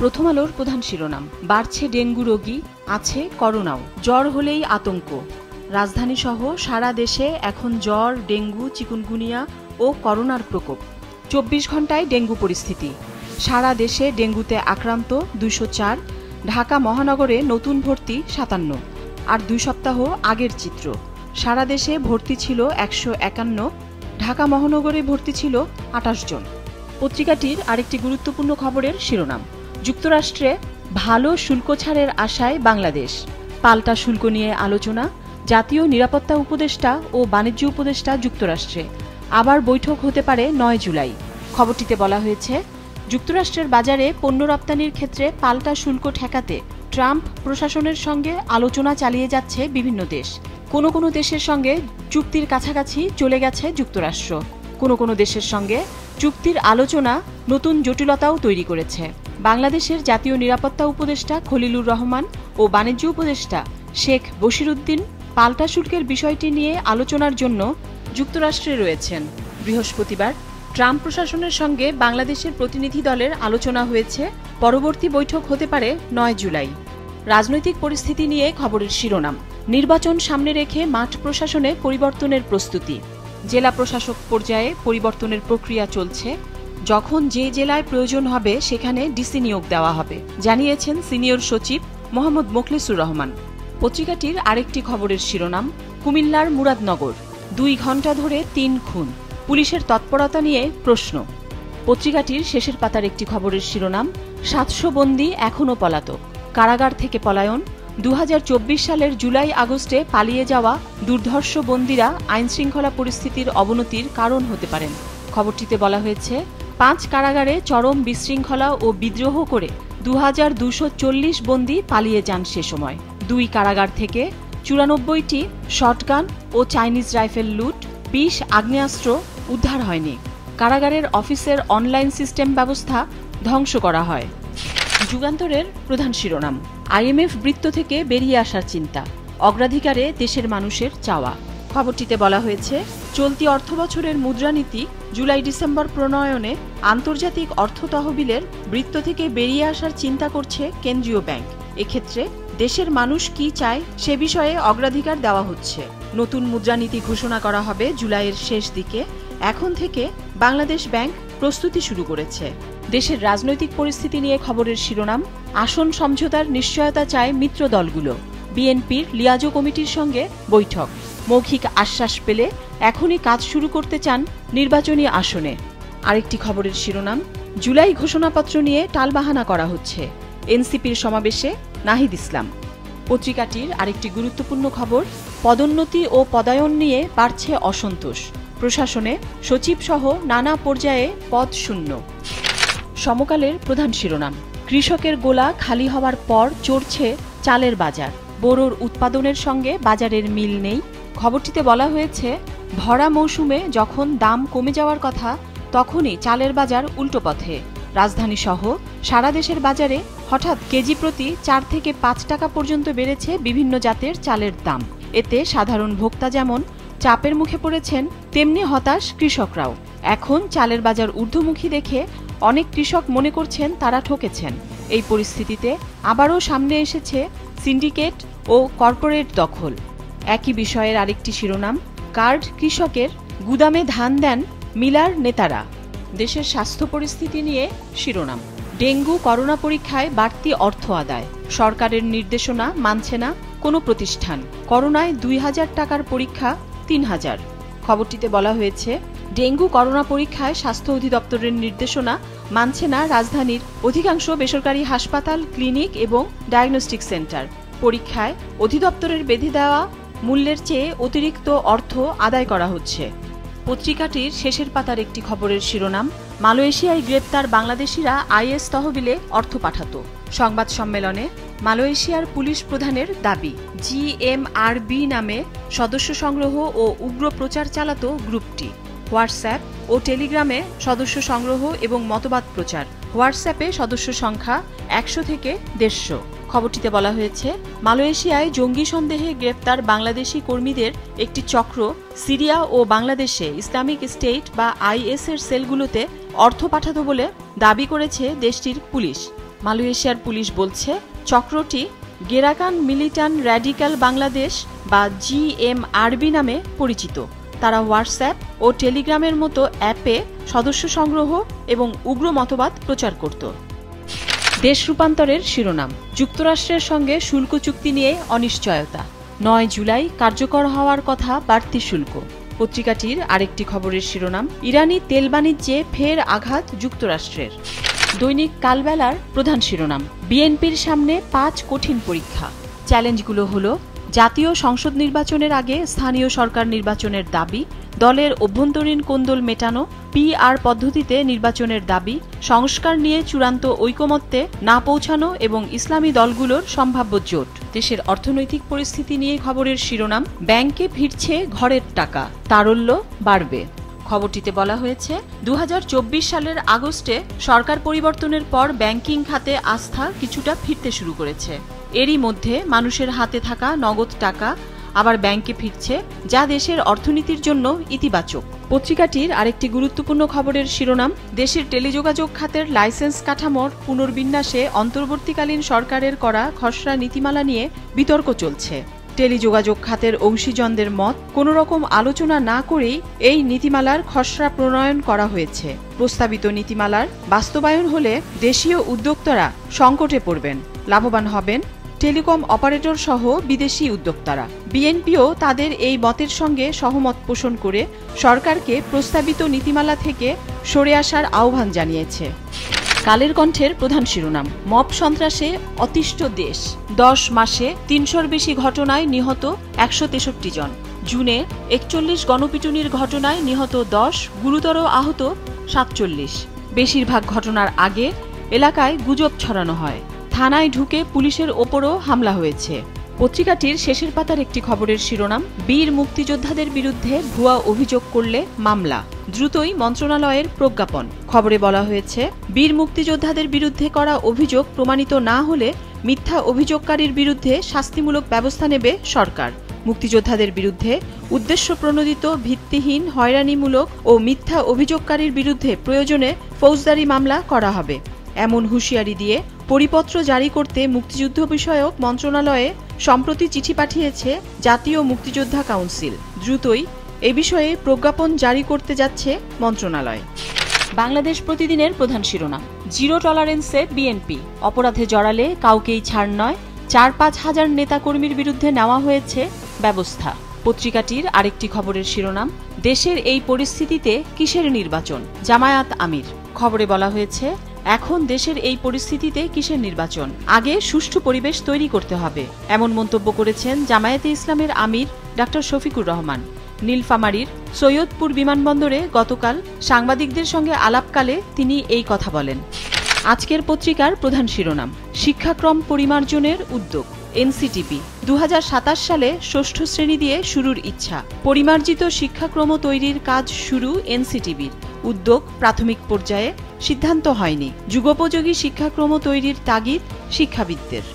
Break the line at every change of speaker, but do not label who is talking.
প্রথম আলোর প্রধান শিরোনাম, বাড়ছে ডেঙ্গু রোগী, আছে করোনাও, জ্বর হলেই আতঙ্ক। রাজধানী সহ সারা দেশে এখন জ্বর, ডেঙ্গু, চিকুনগুনিয়া ও করোনার প্রকোপ। 24 ঘন্টায় ডেঙ্গু পরিস্থিতি। সারা দেশে ডেঙ্গুতে আক্রান্ত 204, ঢাকা মহানগরে নতুন ভর্তি 57। আর 2 সপ্তাহ আগের চিত্র, সারা দেশে ভর্তি ছিল 151, ঢাকা মহানগরে ভর্তি ছিল 28 জন। পত্রিকাটির আরেকটি গুরুত্বপূর্ণ খবরের শিরোনাম, যুক্তরাষ্ট্রে ভালো শুল্ক ছাড়ের আশায় বাংলাদেশ, পাল্টা শুল্ক নিয়ে আলোচনা। জাতীয় নিরাপত্তা উপদেষ্টা ও বাণিজ্য উপদেষ্টা যুক্তরাষ্ট্রে, আবার বৈঠক হতে পারে 9 জুলাই। খবরটিতে বলা হয়েছে, যুক্তরাষ্ট্রের বাজারে পণ্য রপ্তানির ক্ষেত্রে পাল্টা শুল্ক ঠেকাতে ট্রাম্প প্রশাসনের সঙ্গে আলোচনা চালিয়ে যাচ্ছে বিভিন্ন দেশ। কোনো দেশের সঙ্গে চুক্তির কাছাকাছি চলে গেছে যুক্তরাষ্ট্র। কোনো দেশের সঙ্গে চুক্তির আলোচনা নতুন জটিলতাও তৈরি করেছে। বাংলাদেশের জাতীয় নিরাপত্তা উপদেষ্টা খলিলুর রহমান ও বাণিজ্য উপদেষ্টা শেখ বশিরউদ্দিন পাল্টা শুল্কের বিষয়টি নিয়ে আলোচনার জন্য যুক্তরাষ্ট্রে রয়েছেন। বৃহস্পতিবার ট্রাম্প প্রশাসনের সঙ্গে বাংলাদেশের প্রতিনিধি দলের আলোচনা হয়েছে। পরবর্তী বৈঠক হতে পারে 9 জুলাই। রাজনৈতিক পরিস্থিতি নিয়ে খবরের শিরোনাম, নির্বাচন সামনে রেখে মাঠ প্রশাসনে পরিবর্তনের প্রস্তুতি। জেলা প্রশাসক পর্যায়ে পরিবর্তনের প্রক্রিয়া চলছে। যখন যে জেলায় প্রয়োজন হবে সেখানে ডিসি নিয়োগ দেওয়া হবে, জানিয়েছেন সিনিয়র সচিব মোহাম্মদ মোখলেসুর রহমান। পত্রিকাটির আরেকটি খবরের শিরোনাম, কুমিল্লার মুরাদনগর 2 ঘণ্টা ধরে 3 খুন, পুলিশের তৎপরতা নিয়ে প্রশ্ন। পত্রিকাটির শেষের পাতার একটি খবরের শিরোনাম, 700 বন্দী এখনও পলাতক, কারাগার থেকে পলায়ন। 2024 সালের জুলাই আগস্টে পালিয়ে যাওয়া দুর্ধর্ষ বন্দীরা আইনশৃঙ্খলা পরিস্থিতির অবনতির কারণ হতে পারেন। খবরটিতে বলা হয়েছে, 5 কারাগারে চরম বিশৃঙ্খলা ও বিদ্রোহ করে 2240 বন্দী পালিয়ে যান সে সময়। 2 কারাগার থেকে 94টি শটগান ও চাইনিজ রাইফেল লুট, 20 আগ্নেয়াস্ত্র উদ্ধার হয়নি। কারাগারের অফিসের অনলাইন সিস্টেম ব্যবস্থা ধ্বংস করা হয়। যুগান্তরের প্রধান শিরোনাম, IMF বৃত্ত থেকে বেরিয়ে আসার চিন্তা, অগ্রাধিকারে দেশের মানুষের চাওয়া। খবরটিতে বলা হয়েছে, চলতি অর্থবছরের মুদ্রানীতি জুলাই-ডিসেম্বর প্রণয়নে আন্তর্জাতিক অর্থ তহবিলের বৃত্ত থেকে বেরিয়ে আসার চিন্তা করছে কেন্দ্রীয় ব্যাংক। এক্ষেত্রে দেশের মানুষ কি চায় সে বিষয়ে অগ্রাধিকার দেওয়া হচ্ছে। নতুন মুদ্রানীতি ঘোষণা করা হবে জুলাইয়ের শেষ দিকে। এখন থেকে বাংলাদেশ ব্যাংক প্রস্তুতি শুরু করেছে। দেশের রাজনৈতিক পরিস্থিতি নিয়ে খবরের শিরোনাম, আসন সমঝোতার নিশ্চয়তা চায় মিত্র দলগুলো, বিএনপির লিয়াজো কমিটির সঙ্গে বৈঠক। মৌখিক আশ্বাস পেলে এখনই কাজ শুরু করতে চান নির্বাচনী আসনে। আরেকটি খবরের শিরোনাম, জুলাই ঘোষণাপত্র নিয়ে টালবাহানা করা হচ্ছে, এনসিপির সমাবেশে নাহিদ ইসলাম। পত্রিকাটির আরেকটি গুরুত্বপূর্ণ খবর, পদোন্নতি ও পদায়ন নিয়ে বাড়ছে অসন্তোষ, প্রশাসনে সচিবসহ নানা পর্যায়ে পদ শূন্য। সমকালের প্রধান শিরোনাম, কৃষকের গোলা খালি হওয়ার পর চড়ছে চালের বাজার, বোরোর উৎপাদনের সঙ্গে বাজারের মিল নেই। খবরটিতে বলা হয়েছে, ভরা মৌসুমে যখন দাম কমে যাওয়ার কথা তখনই চালের বাজার উল্টো পথে। রাজধানী সহ সারা দেশের বাজারে হঠাৎ কেজি প্রতি 4 থেকে 5 টাকা পর্যন্ত বেড়েছে বিভিন্ন জাতের চালের দাম। এতে সাধারণ ভোক্তা যেমন চাপের মুখে পড়েছেন, তেমনি হতাশ কৃষকরাও। এখন চালের বাজার ঊর্ধ্বমুখী দেখে অনেক কৃষক মনে করছেন তারা ঠকেছেন। এই পরিস্থিতিতে আবারও সামনে এসেছে সিন্ডিকেট ও কর্পোরেট দখল। একই বিষয়ের আরেকটি শিরোনাম, কার্ড কৃষকের, গুদামে ধান দেন মিলার নেতারা। দেশের স্বাস্থ্য পরিস্থিতি নিয়ে শিরোনাম, ডেঙ্গু করোনা পরীক্ষায় বাড়তি অর্থ আদায়, সরকারের নির্দেশনা মানছে না কোনো প্রতিষ্ঠান, করোনায় 2000 টাকার পরীক্ষা 3000। খবরটিতে বলা হয়েছে, ডেঙ্গু করোনা পরীক্ষায় স্বাস্থ্য অধিদপ্তরের নির্দেশনা মানছে না রাজধানীর অধিকাংশ বেসরকারি হাসপাতাল, ক্লিনিক এবং ডায়াগনস্টিক সেন্টার। পরীক্ষায় অধিদপ্তরের বেঁধে দেওয়া মূল্যের চেয়ে অতিরিক্ত অর্থ আদায় করা হচ্ছে। পত্রিকাটির শেষের পাতার একটি খবরের শিরোনাম, মালয়েশিয়ায় গ্রেপ্তার বাংলাদেশিরা IS তহবিলে অর্থ পাঠাত। সংবাদ সম্মেলনে মালয়েশিয়ার পুলিশ প্রধানের দাবি, GMRB নামে সদস্য সংগ্রহ ও উগ্র প্রচার চালাত গ্রুপটি। হোয়াটসঅ্যাপ ও টেলিগ্রামে সদস্য সংগ্রহ এবং মতবাদ প্রচার। হোয়াটসঅ্যাপে সদস্য সংখ্যা 100 থেকে 150। খবরটিতে বলা হয়েছে, মালয়েশিয়ায় জঙ্গি সন্দেহে গ্রেপ্তার বাংলাদেশি কর্মীদের একটি চক্র সিরিয়া ও বাংলাদেশে ইসলামিক স্টেট বা IS এর সেলগুলোতে অর্থ পাঠাতো বলে দাবি করেছে দেশটির পুলিশ। মালয়েশিয়ার পুলিশ বলছে চক্রটি গেরাকান মিলিটান র্যাডিক্যাল বাংলাদেশ বা GMRB নামে পরিচিত। তারা হোয়াটসঅ্যাপ ও টেলিগ্রামের মতো অ্যাপে সদস্য সংগ্রহ এবং উগ্র মতবাদ প্রচার করত। দেশ রূপান্তরের শিরোনাম, যুক্তরাষ্ট্রের সঙ্গে শুল্ক চুক্তি নিয়ে অনিশ্চয়তা। 9 জুলাই কার্যকর হওয়ার কথা বাড়তি শুল্ক। পত্রিকাটির আরেকটি খবরের শিরোনাম, ইরানি তেল বাণিজ্যে ফের আঘাত যুক্তরাষ্ট্রের। দৈনিক কালবেলার প্রধান শিরোনাম, বিএনপির সামনে 5 কঠিন পরীক্ষা। চ্যালেঞ্জগুলো হলো জাতীয় সংসদ নির্বাচনের আগে স্থানীয় সরকার নির্বাচনের দাবি, দলের অভ্যন্তরীণ কোন্দল মেটানো, PR পদ্ধতিতে নির্বাচনের দাবি, সংস্কার নিয়ে চূড়ান্ত ঐকমত্যে না পৌঁছানো এবং ইসলামী দলগুলোর সম্ভাব্য জোট। দেশের অর্থনৈতিক পরিস্থিতি নিয়ে খবরের শিরোনাম, ব্যাংকে ফিরছে ঘরের টাকা, তারল্য বাড়বে। খবরটিতে বলা হয়েছে 2024 সালের আগস্টে সরকার পরিবর্তনের পর ব্যাংকিং খাতে আস্থা কিছুটা ফিরতে শুরু করেছে। এরই মধ্যে মানুষের হাতে থাকা নগদ টাকা আবার ব্যাংকে ফিরছে, যা দেশের অর্থনীতির জন্য ইতিবাচক। পত্রিকাটির আরেকটি গুরুত্বপূর্ণ খবরের শিরোনাম, দেশের টেলিযোগাযোগ খাতের লাইসেন্স কাঠামোর পুনর্বিন্যাসে অন্তর্বর্তীকালীন সরকারের করা খসড়া নীতিমালা নিয়ে বিতর্ক চলছে। টেলিযোগাযোগ খাতের অংশীজনদের মত, কোনো রকম আলোচনা না করেই এই নীতিমালার খসড়া প্রণয়ন করা হয়েছে। প্রস্তাবিত নীতিমালার বাস্তবায়ন হলে দেশীয় উদ্যোক্তারা সংকটে পড়বেন, লাভবান হবেন টেলিকম অপারেটর সহ বিদেশি উদ্যোক্তারা। বিএনপিও তাদের এই মতের সঙ্গে সহমত পোষণ করে সরকারকে প্রস্তাবিত নীতিমালা থেকে সরে আসার আহ্বান জানিয়েছে। কালের কণ্ঠের প্রধান শিরোনাম, মব সন্ত্রাসে অতিষ্ঠ দেশ। 10 মাসে 300-র বেশি ঘটনায় নিহত 163 জন। জুনে 41 গণপিটুনির ঘটনায় নিহত 10, গুরুতর আহত 47। বেশিরভাগ ঘটনার আগে এলাকায় গুজব ছড়ানো হয়। থানায় ঢুকে পুলিশের ওপরও হামলা হয়েছে। পত্রিকাটির শেষের পাতার একটি খবরের শিরোনাম, বীর মুক্তিযোদ্ধাদের বিরুদ্ধে ভুয়া অভিযোগ করলে মামলা, দ্রুতই মন্ত্রণালয়ের প্রজ্ঞাপন। খবরে বলা হয়েছে, বীর মুক্তিযোদ্ধাদের বিরুদ্ধে করা অভিযোগ প্রমাণিত না হলে মিথ্যা অভিযোগকারীর বিরুদ্ধে শাস্তিমূলক ব্যবস্থা নেবে সরকার। মুক্তিযোদ্ধাদের বিরুদ্ধে উদ্দেশ্যপ্রণোদিত, ভিত্তিহীন, হয়রানিমূলক ও মিথ্যা অভিযোগকারীর বিরুদ্ধে প্রয়োজনে ফৌজদারি মামলা করা হবে, এমন হুঁশিয়ারি দিয়ে পরিপত্র জারি করতে মুক্তিযুদ্ধ বিষয়ক মন্ত্রণালয়ে সম্প্রতি চিঠি পাঠিয়েছে জাতীয় মুক্তিযোদ্ধা কাউন্সিল। দ্রুতই এ বিষয়ে প্রজ্ঞাপন জারি করতে যাচ্ছে মন্ত্রণালয়। বাংলাদেশ প্রতিদিনের প্রধান শিরোনাম, জিরো টলারেন্সে বিএনপি, অপরাধে জড়ালে কাউকেই ছাড় নয়, 4-5 হাজার নেতাকর্মীর বিরুদ্ধে নেওয়া হয়েছে ব্যবস্থা। পত্রিকাটির আরেকটি খবরের শিরোনাম, দেশের এই পরিস্থিতিতে কিসের নির্বাচন, জামায়াত আমির। খবরে বলা হয়েছে, এখন দেশের এই পরিস্থিতিতে কিসের নির্বাচন, আগে সুষ্ঠু পরিবেশ তৈরি করতে হবে, এমন মন্তব্য করেছেন জামায়াতে ইসলামের আমির ডা. শফিকুর রহমান। নীলফামারীর সৈয়দপুর বিমানবন্দরে গতকাল সাংবাদিকদের সঙ্গে আলাপকালে তিনি এই কথা বলেন। আজকের পত্রিকার প্রধান শিরোনাম, শিক্ষাক্রম পরিমার্জনের উদ্যোগ, এনসিটিবি 2027 সালে 6ষ্ঠ শ্রেণী দিয়ে শুরুর ইচ্ছা। পরিমার্জিত শিক্ষাক্রম তৈরির কাজ শুরু এনসিটিবির। উদ্যোগ প্রাথমিক পর্যায়ে, সিদ্ধান্ত হয়নি। যুগোপযোগী শিক্ষাক্রম তৈরির তাগিদ শিক্ষাবিদদের।